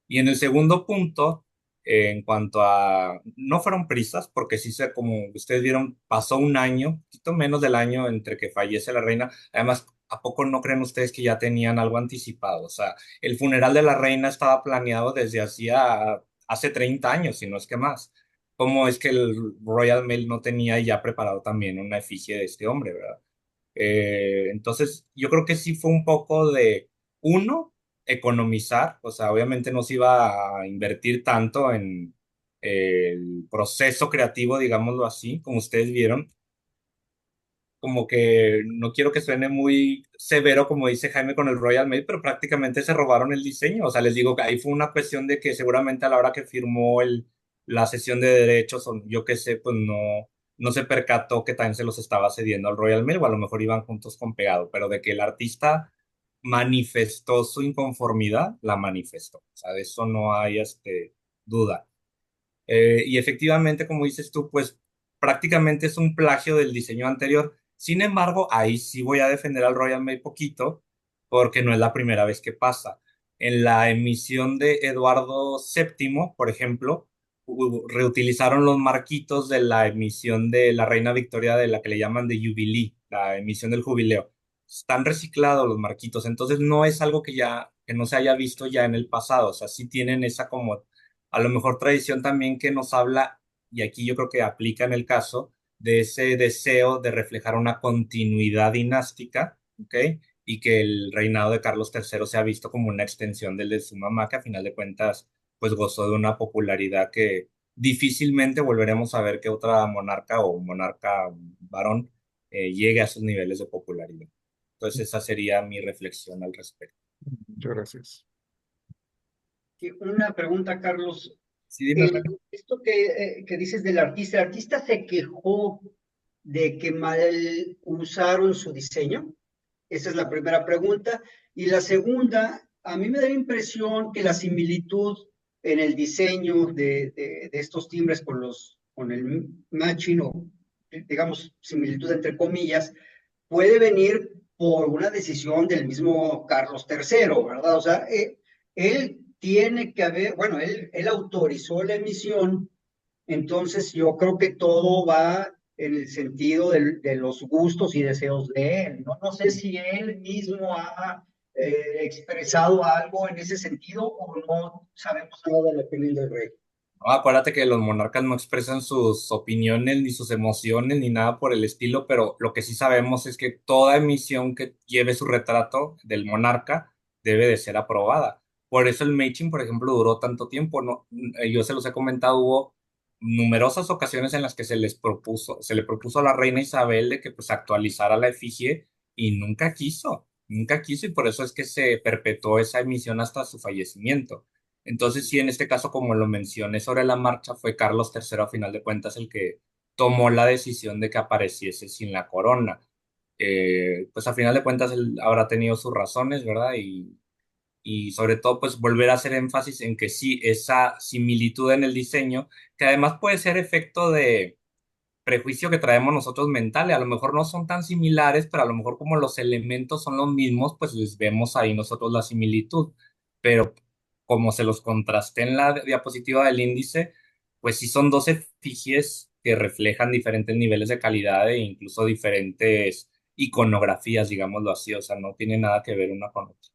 Y en el segundo punto, en cuanto a, no fueron prisas, porque sí se, como ustedes vieron, pasó un año, un poquito menos del año entre que fallece la reina. Además, ¿a poco no creen ustedes que ya tenían algo anticipado? O sea, el funeral de la reina estaba planeado desde hacía, hace 30 años, si no es que más. ¿Cómo es que el Royal Mail no tenía ya preparado también una efigie de este hombre, verdad? Entonces, yo creo que sí fue un poco de, uno, economizar, o sea, obviamente no se iba a invertir tanto en el proceso creativo, digámoslo así, como ustedes vieron, como que no quiero que suene muy severo, como dice Jaime con el Royal Mail, pero prácticamente se robaron el diseño. O sea, les digo que ahí fue una cuestión de que seguramente a la hora que firmó la sesión de derechos, o yo qué sé, pues no, no se percató que también se los estaba cediendo al Royal Mail, o a lo mejor iban juntos con pegado, pero de que el artista manifestó su inconformidad, la manifestó. O sea, de eso no hay duda. Y efectivamente, como dices tú, pues prácticamente es un plagio del diseño anterior. Sin embargo, ahí sí voy a defender al Royal Mail poquito, porque no es la primera vez que pasa. En la emisión de Eduardo VII, por ejemplo, reutilizaron los marquitos de la emisión de la Reina Victoria, de la que le llaman de Jubilee, la emisión del jubileo. Están reciclados los marquitos, entonces no es algo que no se haya visto ya en el pasado. O sea, sí tienen esa como, a lo mejor tradición también que nos habla, y aquí yo creo que aplica en el caso, de ese deseo de reflejar una continuidad dinástica, ¿ok? Y que el reinado de Carlos III se ha visto como una extensión del de su mamá, que a final de cuentas, pues gozó de una popularidad que difícilmente volveremos a ver que otra monarca o monarca varón llegue a esos niveles de popularidad. Entonces esa sería mi reflexión al respecto. Muchas gracias. Sí, una pregunta, Carlos. Sí, dime, René. Esto que dices del artista, ¿el artista se quejó de que mal usaron su diseño? Esa es la primera pregunta. Y la segunda, a mí me da la impresión que la similitud en el diseño de estos timbres con el matching, o digamos similitud entre comillas, puede venir por una decisión del mismo Carlos III, ¿verdad? O sea, él tiene que haber, bueno, él autorizó la emisión, entonces yo creo que todo va en el sentido de los gustos y deseos de él, ¿no? No sé si él mismo ha expresado algo en ese sentido o no sabemos nada de la opinión del rey. No, acuérdate que los monarcas no expresan sus opiniones ni sus emociones ni nada por el estilo, pero lo que sí sabemos es que toda emisión que lleve su retrato del monarca debe de ser aprobada. Por eso el matching, por ejemplo, duró tanto tiempo, ¿no? Yo se los he comentado, hubo numerosas ocasiones en las que se le propuso a la reina Isabel de que pues actualizara la efigie y nunca quiso, y por eso es que se perpetuó esa emisión hasta su fallecimiento. Entonces, sí, en este caso, como lo mencioné sobre la marcha, fue Carlos III a final de cuentas el que tomó la decisión de que apareciese sin la corona. Pues a final de cuentas él habrá tenido sus razones, ¿verdad? Y sobre todo, pues volver a hacer énfasis en que sí, esa similitud en el diseño, que además puede ser efecto de prejuicio que traemos nosotros mentales, a lo mejor no son tan similares, pero a lo mejor como los elementos son los mismos, pues les vemos ahí nosotros la similitud, pero como se los contrasté en la diapositiva del índice, pues sí son dos efigies que reflejan diferentes niveles de calidad e incluso diferentes iconografías, digámoslo así, o sea, no tiene nada que ver una con otra,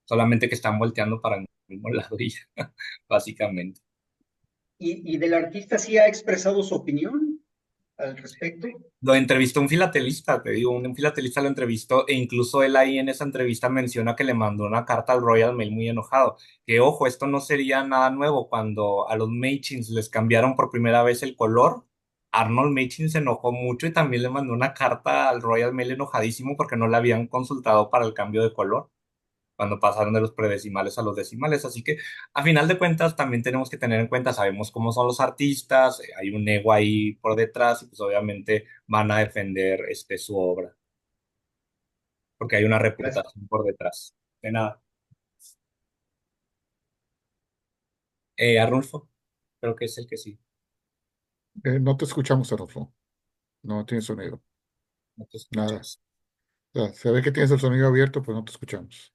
solamente que están volteando para el mismo lado y ya, básicamente. Y del artista sí ha expresado su opinión al respecto. Lo entrevistó un filatelista, te digo, un filatelista lo entrevistó e incluso él ahí en esa entrevista menciona que le mandó una carta al Royal Mail muy enojado. Que ojo, esto no sería nada nuevo. Cuando a los Machins les cambiaron por primera vez el color, Arnold Machin se enojó mucho y también le mandó una carta al Royal Mail enojadísimo porque no le habían consultado para el cambio de color cuando pasaron de los predecimales a los decimales. Así que a final de cuentas también tenemos que tener en cuenta, sabemos cómo son los artistas, hay un ego ahí por detrás y pues obviamente van a defender su obra, porque hay una Gracias. reputación por detrás. De nada. Arnulfo, creo que es el que sí, No te escuchamos, Arnulfo. No tiene sonido. no te Nada. escuchas. O sea, se ve que tienes el sonido abierto, pues no te escuchamos.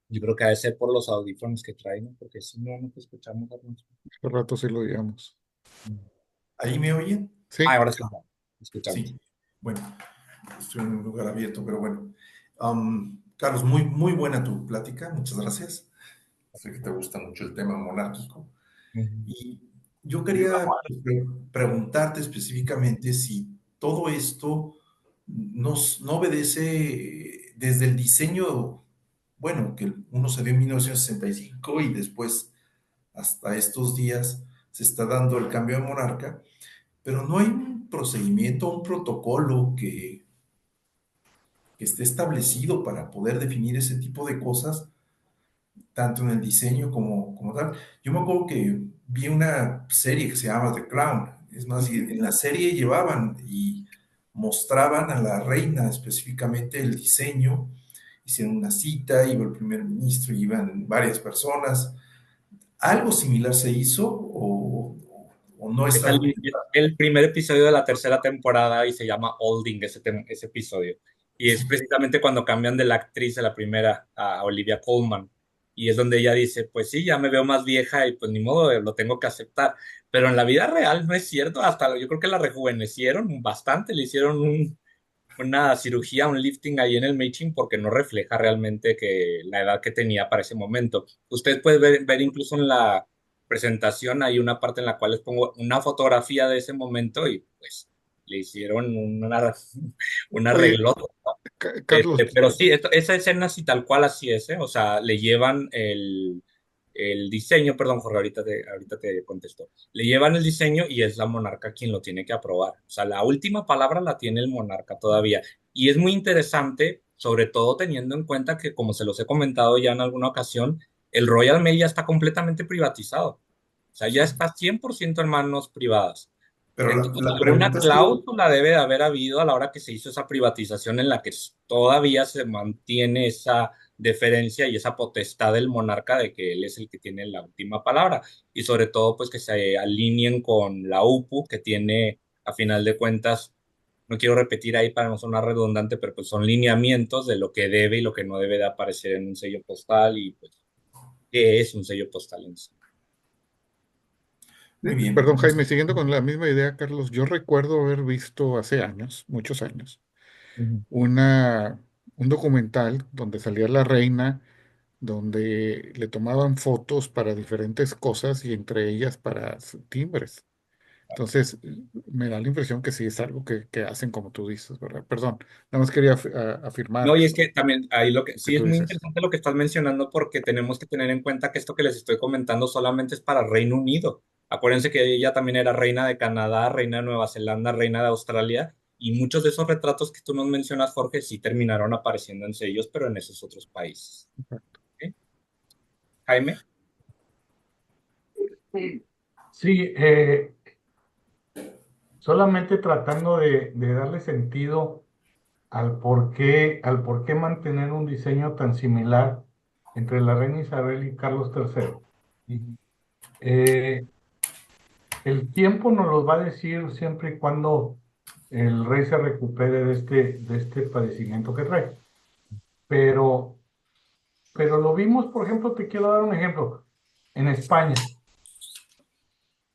Yo creo que ha de ser por los audífonos que traen, ¿no? Porque si no, no te escuchamos, Arnulfo. Hace rato sí lo oíamos. ¿Ahí me oyen? Ah, Sí, ahora sí, escuchamos. Sí. Bueno, estoy en un lugar abierto, pero bueno. Carlos, muy, muy buena tu plática, muchas gracias. Sé que te gusta mucho el tema monárquico. Ujú. Y yo quería preguntarte específicamente si todo esto no obedece desde el diseño, bueno, que uno se dio en 1965 y después hasta estos días se está dando el cambio de monarca, pero no hay un procedimiento, un protocolo que esté establecido para poder definir ese tipo de cosas, tanto en el diseño como tal. Yo me acuerdo que vi una serie que se llama The Crown, es más, y en la serie llevaban y mostraban a la reina específicamente el diseño, hicieron una cita, iba el primer ministro, iban varias personas. ¿Algo similar se hizo o no Es está el, documentado? el primer episodio de la tercera temporada y se llama Olding ese episodio. Y es precisamente cuando cambian de la actriz de la primera a Olivia Colman. Y es donde ella dice, pues sí, ya me veo más vieja y pues ni modo, lo tengo que aceptar. Pero en la vida real no es cierto. Hasta yo creo que la rejuvenecieron bastante, le hicieron una cirugía, un lifting ahí en el Meichin porque no refleja realmente que la edad que tenía para ese momento. Usted puede ver incluso en la presentación hay una parte en la cual les pongo una fotografía de ese momento y pues le hicieron un Oye, arreglo. Carlos, Pero sí, esa escena sí tal cual así es, ¿eh? O sea, le llevan el diseño, perdón, Jorge, ahorita te contesto. Le llevan el diseño y es la monarca quien lo tiene que aprobar. O sea, la última palabra la tiene el monarca todavía. Y es muy interesante, sobre todo teniendo en cuenta que, como se los he comentado ya en alguna ocasión, el Royal Mail ya está completamente privatizado. O sea, ya está 100% en manos privadas. Pero Entonces, la alguna pregunta es que, cláusula debe de haber habido a la hora que se hizo esa privatización en la que todavía se mantiene esa deferencia y esa potestad del monarca de que él es el que tiene la última palabra. Y sobre todo, pues que se alineen con la UPU, que tiene, a final de cuentas, no quiero repetir ahí para no sonar redundante, pero pues son lineamientos de lo que debe y lo que no debe de aparecer en un sello postal y pues qué es un sello postal en sí. muy bien, perdón, Jaime, siguiendo con la misma idea, Carlos, yo recuerdo haber visto hace años, muchos años, una, un documental donde salía la reina, donde le tomaban fotos para diferentes cosas y entre ellas para timbres. Entonces, me da la impresión que sí es algo que hacen como tú dices, ¿verdad? Perdón, nada más quería No, afirmar y es que también ahí lo que lo que sí es tú muy dices. interesante lo que estás mencionando porque tenemos que tener en cuenta que esto que les estoy comentando solamente es para Reino Unido. Acuérdense que ella también era reina de Canadá, reina de Nueva Zelanda, reina de Australia y muchos de esos retratos que tú nos mencionas, Jorge, sí terminaron apareciendo en sellos, pero en esos otros países. ¿Ok? Jaime. Sí, solamente tratando de darle sentido al por qué mantener un diseño tan similar entre la reina Isabel y Carlos III. Eh, el tiempo nos lo va a decir siempre y cuando el rey se recupere de este padecimiento que trae. Pero, pero lo vimos, por ejemplo, te quiero dar un ejemplo. En España,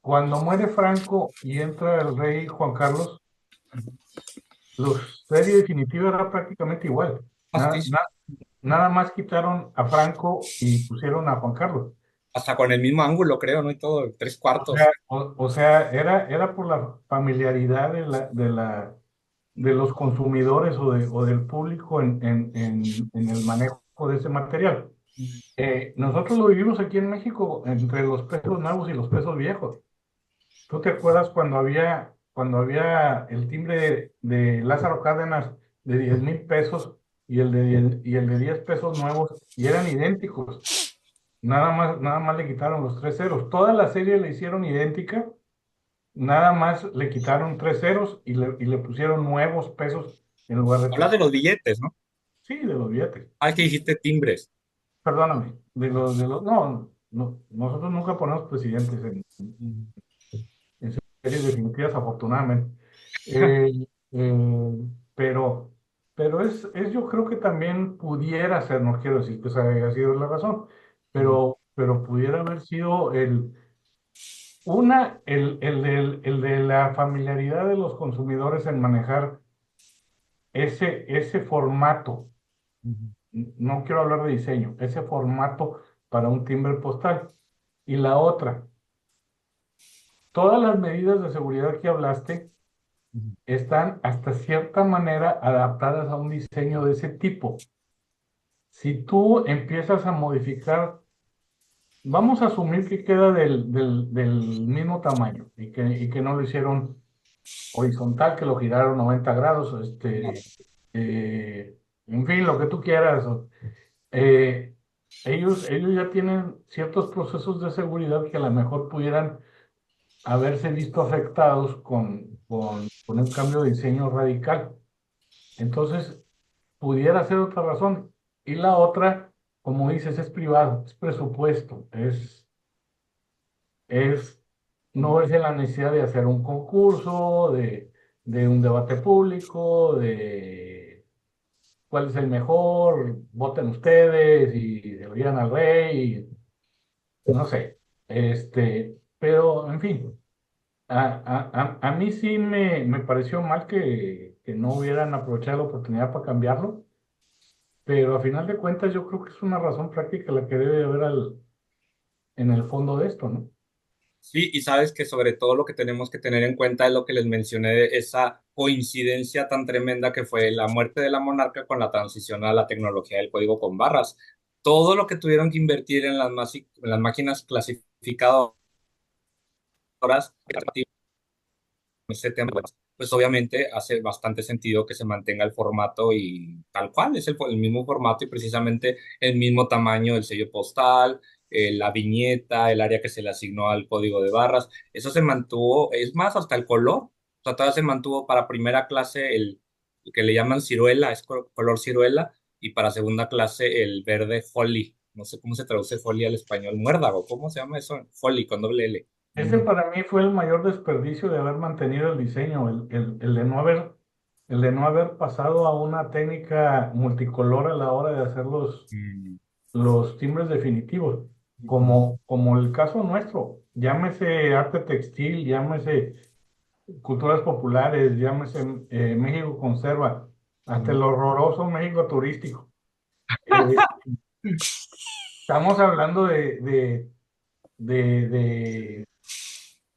cuando muere Franco y entra el rey Juan Carlos, la serie definitiva era prácticamente igual. Nada más quitaron a Franco y pusieron a Juan Carlos. Hasta con el mismo ángulo, creo, ¿no? Y todo, tres O sea, cuartos. era por la familiaridad de los consumidores o del público en el manejo de ese material. Nosotros lo vivimos aquí en México entre los pesos nuevos y los pesos viejos. ¿Tú te acuerdas cuando había el timbre de Lázaro Cárdenas de 10,000 pesos y el de 10 pesos nuevos y eran idénticos? Nada más le quitaron los tres ceros. Toda la serie le hicieron idéntica, nada más le quitaron tres ceros y le pusieron nuevos pesos en lugar de Hablas pesos. de los billetes, ¿no? Sí, de los billetes. Ah, que dijiste timbres. Perdóname, no, no, nosotros nunca ponemos presidentes en series definitivas, afortunadamente. Eh, eh, pero, pero es yo creo que también pudiera ser, no quiero decir que esa haya sido la razón, pero pudiera haber sido el de la familiaridad de los consumidores en manejar ese formato. No quiero hablar de diseño, ese formato para un timbre postal. Y la otra, todas las medidas de seguridad que hablaste están hasta cierta manera adaptadas a un diseño de ese tipo. Si tú empiezas a modificar, vamos a asumir que queda del mismo tamaño y que no lo hicieron horizontal, que lo giraron 90 grados, en fin, lo que tú quieras. Eh, ellos ya tienen ciertos procesos de seguridad que a lo mejor pudieran haberse visto afectados con un cambio de diseño radical. Entonces, pudiera ser otra razón. Y la otra, como dices, es privado, es presupuesto, es no verse la necesidad de hacer un concurso, de un debate público, de cuál es el mejor, voten ustedes y oigan al rey, y no sé, pero en fin, a mí sí me pareció mal que no hubieran aprovechado la oportunidad para cambiarlo, pero a final de cuentas yo creo que es una razón práctica la que debe haber en el fondo de esto, ¿no? Sí, y sabes que sobre todo lo que tenemos que tener en cuenta es lo que les mencioné, de esa coincidencia tan tremenda que fue la muerte de la monarca con la transición a la tecnología del código con barras. Todo lo que tuvieron que invertir en en las máquinas clasificadoras, ese tema, pues obviamente hace bastante sentido que se mantenga el formato y tal cual, es el mismo formato y precisamente el mismo tamaño del sello postal, la viñeta, el área que se le asignó al código de barras, eso se mantuvo, es más, hasta el color, o sea, todavía se mantuvo para primera clase el que le llaman ciruela, es color ciruela, y para segunda clase el verde holly, no sé cómo se traduce holly al español, muérdago, ¿cómo se llama eso? Holly con doble L. Ese para mí fue el mayor desperdicio de haber mantenido el diseño, el de no haber pasado a una técnica multicolor a la hora de hacer Mm. los timbres definitivos, como el caso nuestro, llámese arte textil, llámese culturas populares, llámese México Conserva, hasta el horroroso México Turístico. Eh, Estamos hablando de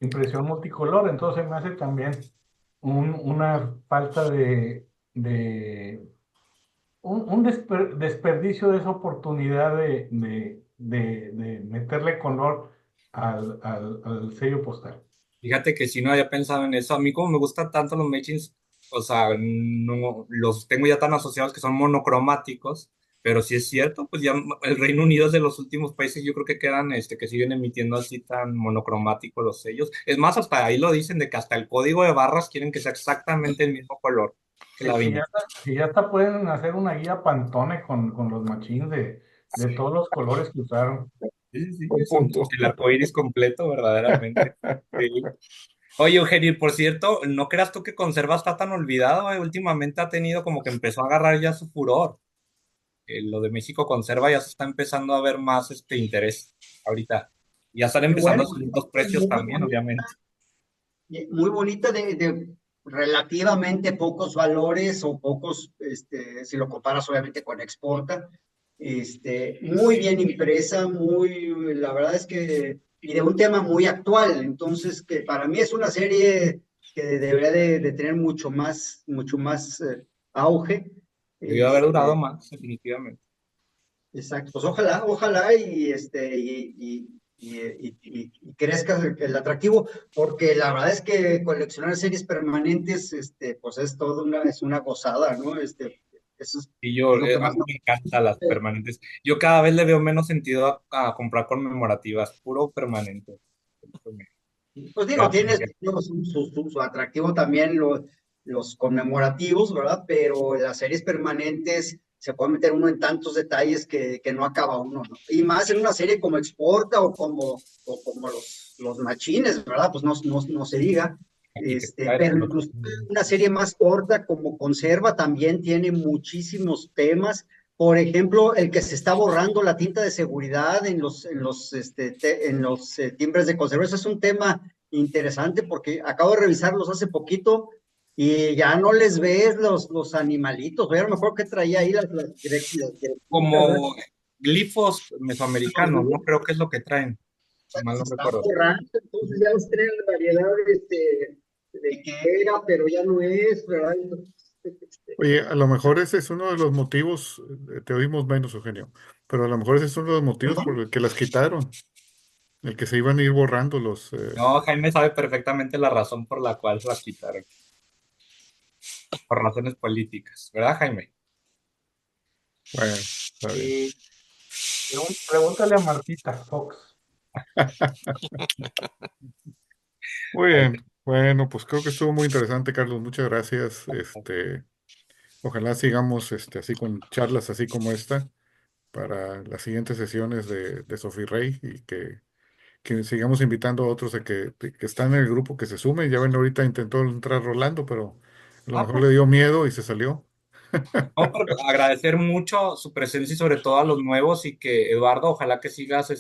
impresión multicolor, entonces me hace también una falta de desperdicio de esa oportunidad de meterle color al sello postal. Fíjate que si no había pensado en eso. A mí como me gustan tanto los matchings, o sea, no los tengo ya tan asociados que son monocromáticos, pero sí es cierto, pues ya el Reino Unido es de los últimos países, yo creo que quedan, que siguen emitiendo así tan monocromáticos los sellos. Es más, hasta ahí lo dicen de que hasta el código de barras quieren que sea exactamente el mismo color que la Si ya, viñeta. si ya hasta pueden hacer una guía Pantone con los machines de todos los colores que usaron. Sí, sí, Buen es punto. el arco iris completo, verdaderamente. Sí. Oye, Eugenio, y por cierto, no creas tú que Conserva está tan olvidado, últimamente ha tenido como que empezó a agarrar ya su furor. Lo de México Conserva ya se está empezando a ver más interés ahorita. Ya están Qué empezando bueno, a subir los precios muy también, bonita, obviamente. muy bonita de relativamente pocos valores o pocos, si lo comparas obviamente con Exporta, muy bien impresa, la verdad es que, y de un tema muy actual, entonces que para mí es una serie que debería de tener mucho más auge. Debió haber durado Este, más, definitivamente. exacto, pues ojalá y crezca el atractivo, porque la verdad es que coleccionar series permanentes, pues es una gozada, ¿no? Eso Y es yo, lo que a más mí me me encantan las gusta. permanentes. Yo cada vez le veo menos sentido a comprar conmemorativas, puro permanente. Pues digo, Ya, tiene su atractivo también los conmemorativos, ¿verdad? Pero las series permanentes se puede meter uno en tantos detalles que no acaba uno, ¿no? Y más en una serie como Exporta o como los machines, ¿verdad? Pues no se diga. aquí que trae Pero por otro. incluso una serie más corta como Conserva también tiene muchísimos temas. Por ejemplo, el que se está borrando la tinta de seguridad en los timbres de conserva, ese es un tema interesante porque acabo de revisarlos hace poquito y ya no les ves los animalitos. Vean mejor que traía ahí ¿verdad? Como glifos mesoamericanos, ¿no? Creo que es lo que traen, si mal Se no están recuerdo. borrando, entonces ya los traen la variedad de que era, pero ya no es, ¿verdad? Oye, a lo mejor ese es uno de los motivos, te oímos menos, Eugenio, pero a lo mejor ese es uno de los motivos por el que las quitaron, el que se iban a ir borrando No, Jaime sabe perfectamente la razón por la cual las quitaron, por razones políticas, ¿verdad, Jaime? bueno, está bien. Y pregúntale a Martita Fox. Muy Ahí bien, bueno, pues creo que estuvo muy interesante, Carlos, muchas gracias. Ojalá sigamos así con charlas así como esta para las siguientes sesiones de Sofi Rey y que sigamos invitando a otros que están en el grupo que se sumen. Ya ven, ahorita intentó entrar Rolando, pero a lo mejor le dio miedo y se salió. No, pero agradecer mucho su presencia y sobre todo a los nuevos y que Eduardo, ojalá que sigas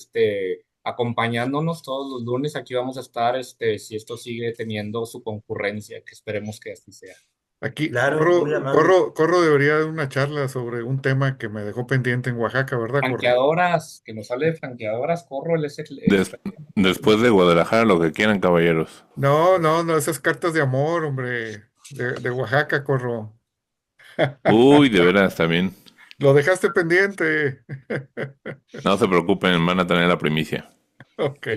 acompañándonos todos los lunes. Aquí vamos a estar si esto sigue teniendo su concurrencia, que esperemos que así sea. Aquí, Claro, muy amable. Corro debería dar una charla sobre un tema que me dejó pendiente en Oaxaca, ¿verdad, Corro? Franqueadoras, que nos hable de franqueadoras, Corro, él es el Después de Guadalajara, lo que quieran, caballeros. No, esas cartas de amor, hombre, de Oaxaca, Corro. Uy, de veras, también. Lo dejaste pendiente. No se preocupen, van a tener la primicia. Ok.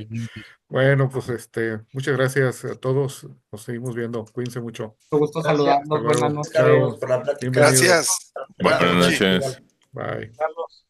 Bueno, pues muchas gracias a todos. Nos seguimos viendo. Cuídense mucho. Un gusto Gracias. saludarlos, Hasta luego. buenas noches. Carlos, Chao. por la plática. Bienvenidos. Gracias. Buenas noches. Bye. Carlos.